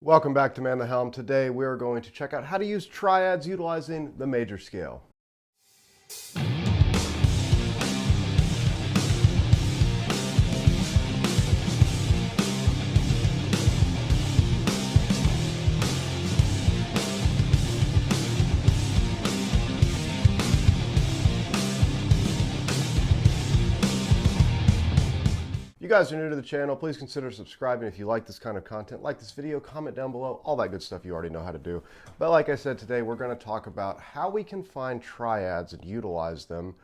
Welcome back to Man the Helm. Today we're going to check out how to use triads utilizing the major scale. If you guys are new to the channel, please consider subscribing if you like this kind of content. Like this video, comment down below, all that good stuff you already know how to do. But like I said, today we're going to talk about how we can find triads and utilize them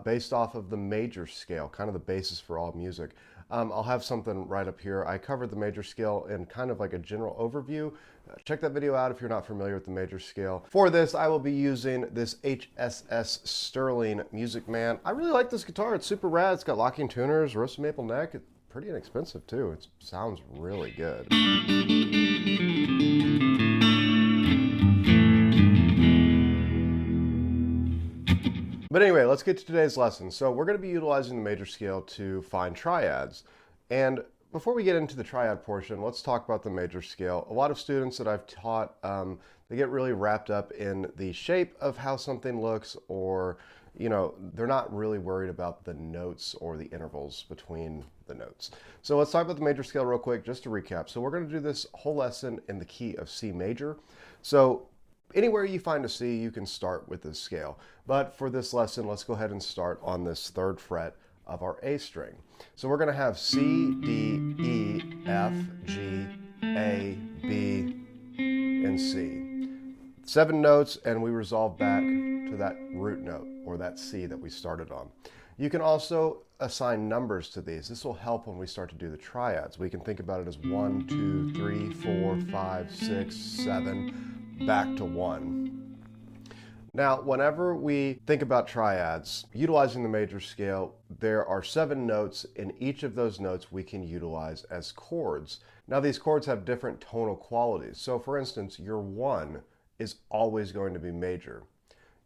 based off of the major scale, kind of the basis for all music. I'll have something right up here. I covered the major scale in kind of like a general overview. Check that video out if you're not familiar with the major scale. For this, I will be using this HSS Sterling Music Man. I really like this guitar. It's super rad. It's got locking tuners, roasted maple neck. It's pretty inexpensive too. It sounds really good. But anyway, let's get to today's lesson. So we're going to be utilizing the major scale to find triads. And before we get into the triad portion, let's talk about the major scale. A lot of students that I've taught, they get really wrapped up in the shape of how something looks, or, you know, they're not really worried about the notes or the intervals between the notes. So let's talk about the major scale real quick, just to recap. So we're going to do this whole lesson in the key of C major. So anywhere you find a C, you can start with this scale. But for this lesson, let's go ahead and start on this third fret of our A string. So we're going to have C, D, E, F, G, A, B, and C. 7 notes, and we resolve back to that root note, or that C that we started on. You can also assign numbers to these. This will help when we start to do the triads. We can think about it as 1, 2, 3, 4, 5, 6, 7, back to 1. Now, whenever we think about triads, utilizing the major scale, there are 7 notes, and each of those notes we can utilize as chords. Now, these chords have different tonal qualities. So, for instance, your 1 is always going to be major.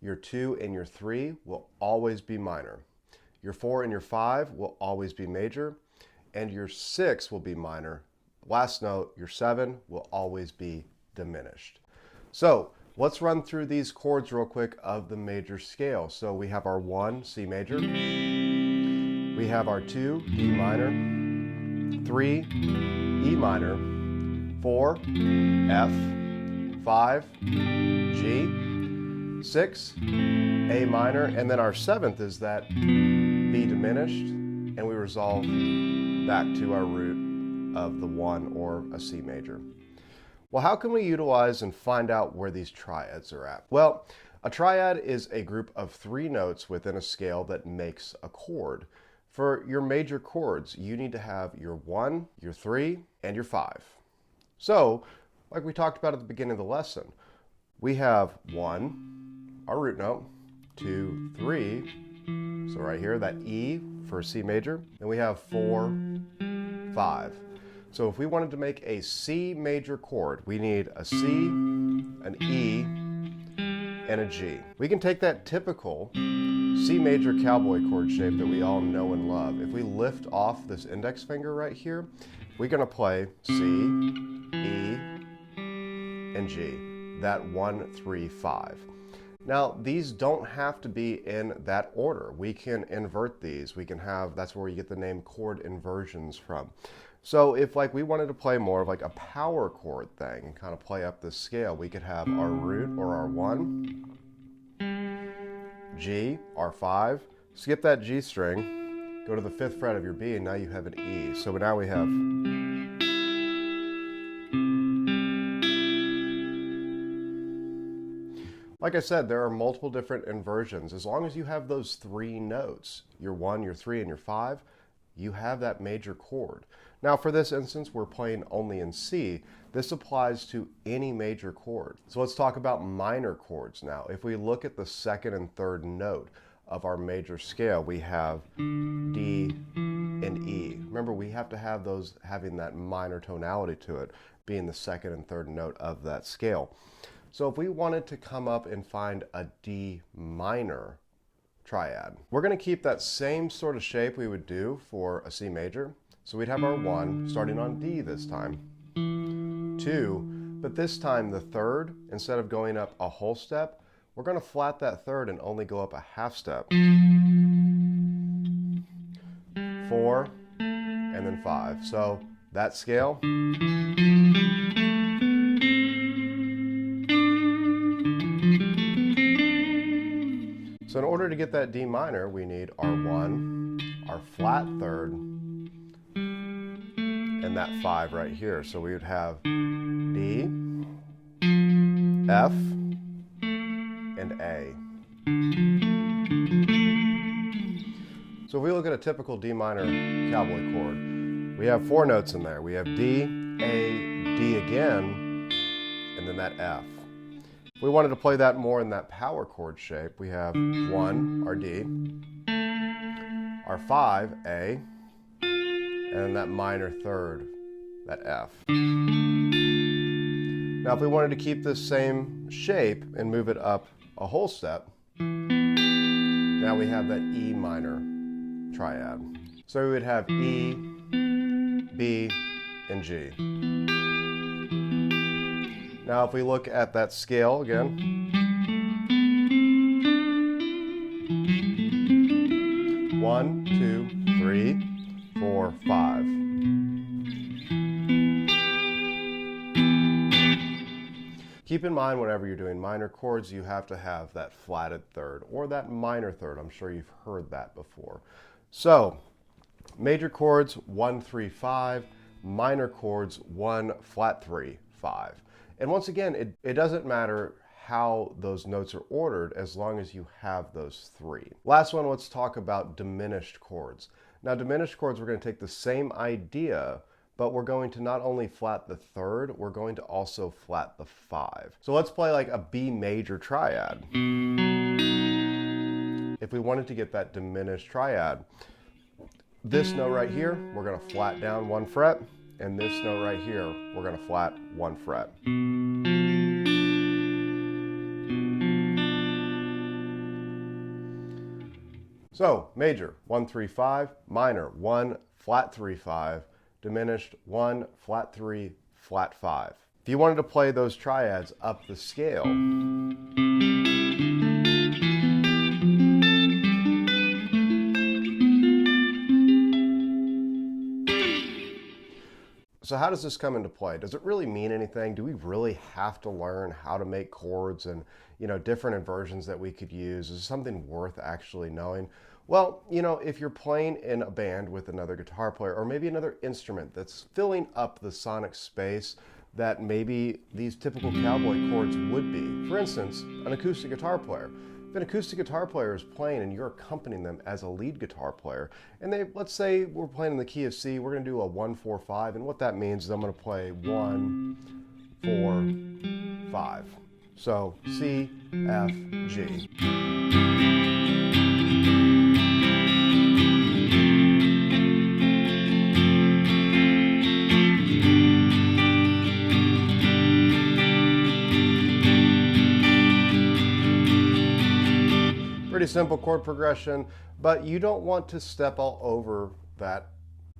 Your 2 and your 3 will always be minor. Your 4 and your 5 will always be major, and your 6 will be minor. Last note, your 7 will always be diminished. So let's run through these chords real quick of the major scale. So we have our 1, C major. We have our 2, D minor. 3, E minor. 4, F. 5, G. 6, A minor. And then our 7th is that B diminished. And we resolve back to our root of the 1 or a C major. Well, how can we utilize and find out where these triads are at? Well, a triad is a group of 3 notes within a scale that makes a chord. For your major chords, you need to have your 1, your 3, and your 5. So, like we talked about at the beginning of the lesson, we have 1, our root note, 2, 3, so right here, that E for C major, and we have 4, 5. So if we wanted to make a C major chord, we need a C, an E, and a G. We can take that typical C major cowboy chord shape that we all know and love. If we lift off this index finger right here, we're going to play C, E, and G. That 1, 3, 5. Now, these don't have to be in that order. We can invert these. We can have, that's where you get the name chord inversions from. So if like we wanted to play more of like a power chord thing and kind of play up this scale, we could have our root or our 1, G, our 5, skip that G string, go to the 5th fret of your B, and now you have an E. So now we have like I said, there are multiple different inversions. As long as you have those 3 notes, your 1, your 3, and your 5, you have that major chord. Now for this instance, we're playing only in C. This applies to any major chord. So let's talk about minor chords now. If we look at the 2nd and 3rd note of our major scale, we have D and E. Remember, we have to have those having that minor tonality to it, being the 2nd and 3rd note of that scale. So if we wanted to come up and find a D minor triad, we're going to keep that same sort of shape we would do for a C major. So we'd have our 1 starting on D this time, 2, 2, but this time the third, instead of going up a whole step, we're going to flat that third and only go up a half step. 4, and then 5. So that scale. So in order to get that D minor, we need our 1, our flat third, and that 5 right here. So we would have D, F, and A. So if we look at a typical D minor cowboy chord, we have 4 notes in there. We have D, A, D again, and then that F. If we wanted to play that more in that power chord shape, we have 1, our D, our 5, A, and that minor third, that F. Now if we wanted to keep this same shape and move it up a whole step, now we have that E minor triad. So we would have E, B, and G. Now if we look at that scale again, 1, 2, 3, 4, 5. Keep in mind whenever you're doing minor chords, you have to have that flatted third or that minor third. I'm sure you've heard that before. So major chords 1, 3, 5, minor chords 1, flat 3, 5. And once again, it doesn't matter how those notes are ordered as long as you have those 3. Last one, let's talk about diminished chords. Now diminished chords, we're going to take the same idea, but we're going to not only flat the third, we're going to also flat the 5. So let's play like a B major triad. If we wanted to get that diminished triad, this note right here, we're going to flat down 1 fret, and this note right here, we're going to flat 1 fret. So major 1, 3, 5, minor 1, flat 3, 5, diminished 1, flat 3, flat 5. If you wanted to play those triads up the scale, so how does this come into play? Does it really mean anything? Do we really have to learn how to make chords and, different inversions that we could use? Is it something worth actually knowing? Well, if you're playing in a band with another guitar player or maybe another instrument that's filling up the sonic space that maybe these typical cowboy chords would be. For instance, an acoustic guitar player. If an acoustic guitar player is playing and you're accompanying them as a lead guitar player, and let's say we're playing in the key of C, we're going to do a 1, 4, 5, and what that means is I'm going to play 1, 4, 5. So C, F, G. Pretty simple chord progression, but you don't want to step all over that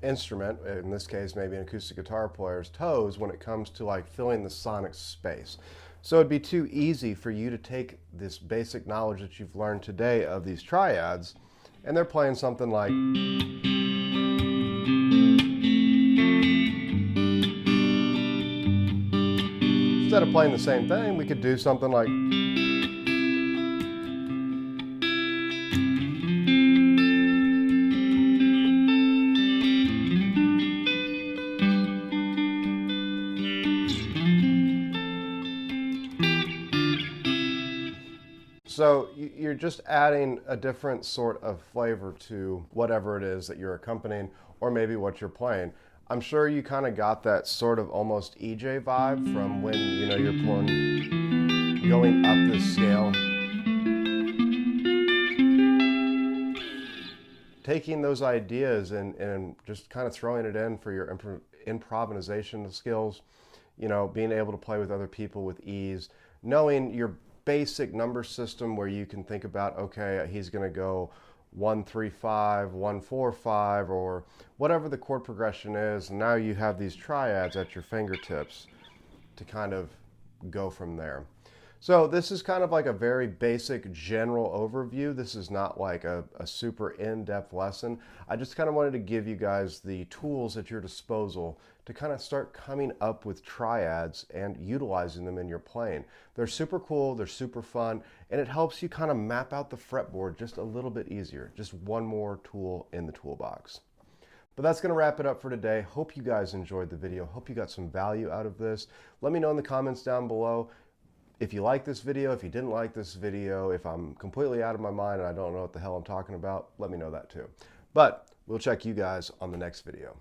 instrument, in this case maybe an acoustic guitar player's toes, when it comes to like filling the sonic space. So it'd be too easy for you to take this basic knowledge that you've learned today of these triads, and they're playing something like, instead of playing the same thing, we could do something like, so you're just adding a different sort of flavor to whatever it is that you're accompanying or maybe what you're playing. I'm sure you kind of got that sort of almost EJ vibe from when you're playing, going up this scale. Taking those ideas and just kind of throwing it in for your improvisation skills, being able to play with other people with ease, knowing your basic number system where you can think about, okay, he's going to go 1, 3, 5, 1, 4, 5, or whatever the chord progression is. Now you have these triads at your fingertips. to kind of go from there. So this is kind of like a very basic general overview. This is not like a super in-depth lesson. I just kind of wanted to give you guys the tools at your disposal to kind of start coming up with triads and utilizing them in your playing. They're super cool, they're super fun, and it helps you kind of map out the fretboard just a little bit easier. Just one more tool in the toolbox. But that's going to wrap it up for today. Hope you guys enjoyed the video. Hope you got some value out of this. Let me know in the comments down below if you like this video, if you didn't like this video, if I'm completely out of my mind and I don't know what the hell I'm talking about. Let me know that too. But we'll check you guys on the next video.